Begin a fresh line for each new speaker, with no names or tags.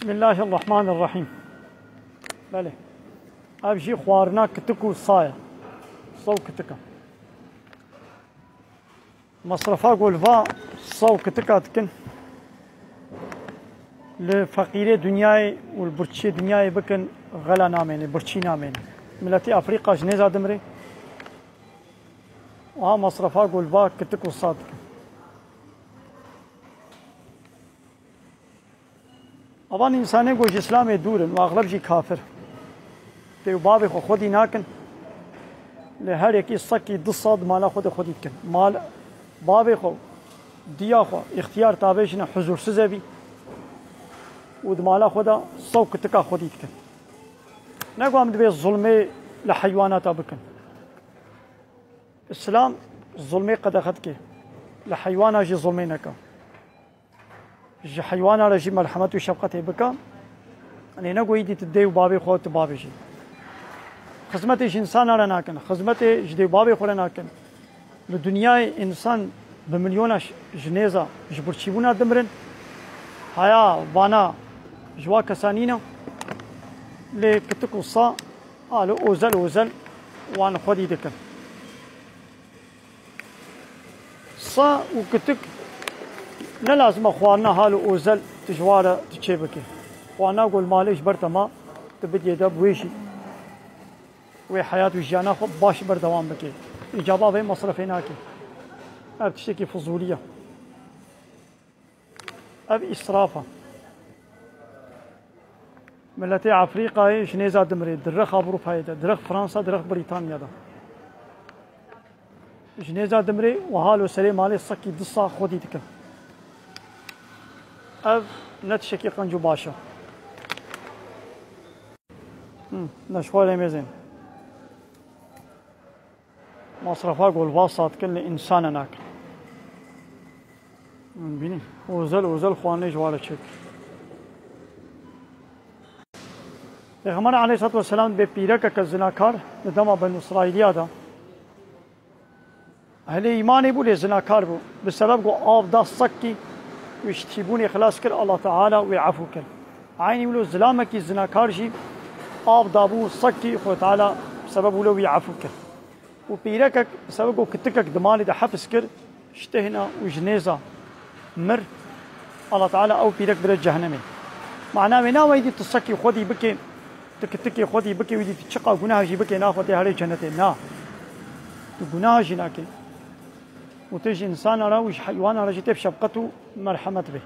بسم الله الرحمن الرحيم. بله أبجي خوارنا كتكو صايا صو كتكا مصرفا قولفا صو كتكا تكن لفقيري دنياي والبرشي دنياي بكن غلا نامين برشي نامين ملتي أفريقيا جنيزة دمري وها مصرفا قولفا كتكو صادق أبان إنساني قوش إسلامي دورن وأغلب جي كافر تيو بابي خو خودي ناكن لهر يكي صكي دصاد مالا خودي تكن مال بابي خو ديا خو اختيار تابعشنا حضور سزبي ود مالا خودا صوك تكا خودي تكن نقو عم دبي الظلمي لحيوانات بكن السلام الظلمي قد أخذك لحيوانا جي ظلمي نكا جي حيوانا رجي مرحمة وشفقته بكا أنا نقول يدي تدي وبابي خوت بابي جي خدمتي إنسان على ناكن خدمتي جدي بابي خولا ناكن للدنيا إنسان بمليون جنازة جبرشيبونا دمرن هيا بانا جوا كسانينا لكتكو صا قالوا أوزل وأنا خدي دكن صا وكتك لا لازم اخواننا هالو اوزل تجواره تشيبكي وانا اقول ماليش برتما تبدي دب ويشي وي حياه وجانا خب باش بردوام بكي اجابه بين مصرفيناكي اب تشتكي فضوليه اب اسرافه ملتي افريقيا ايش نيزا دمري درخ اوروبا درخ فرنسا درخ بريطانيا دا جنيزا دمري وهالو سليم مالي صكي دصا خودي تك اف نتشكي قنجو باشا نشوالي ميزين مصرفا قول واسط كل انسان هناك بيني وزل خواني جوالة شك پیغمبر علیه الصلاة والسلام به پیرک که زناکار ندما بنو اسرائیلیا دا اهل ایمانی بولی زناکار بو بسبب قو آب دا سکی ويشتيبوني خلاص كر الله تعالى ويعفو كر عيني ولو زلامك الزناكار جي آب دابو صكي خو تعالى بسبب ولو يعفو كر وبيركك بسبب كتكك دمالي دا حفز كر اشتهنا وجنيزة مر الله تعالى أو بيرك برد جهنمي معناه وينا ويدي تصكي خودي بكي تكتكي خودي بكي ويدي تشقى قناها جي بكي ناخذ هاري جنتي نا تقناها جي ناكي وتجي إنسان راوي حيوان رجيته بشفقته مرحمة به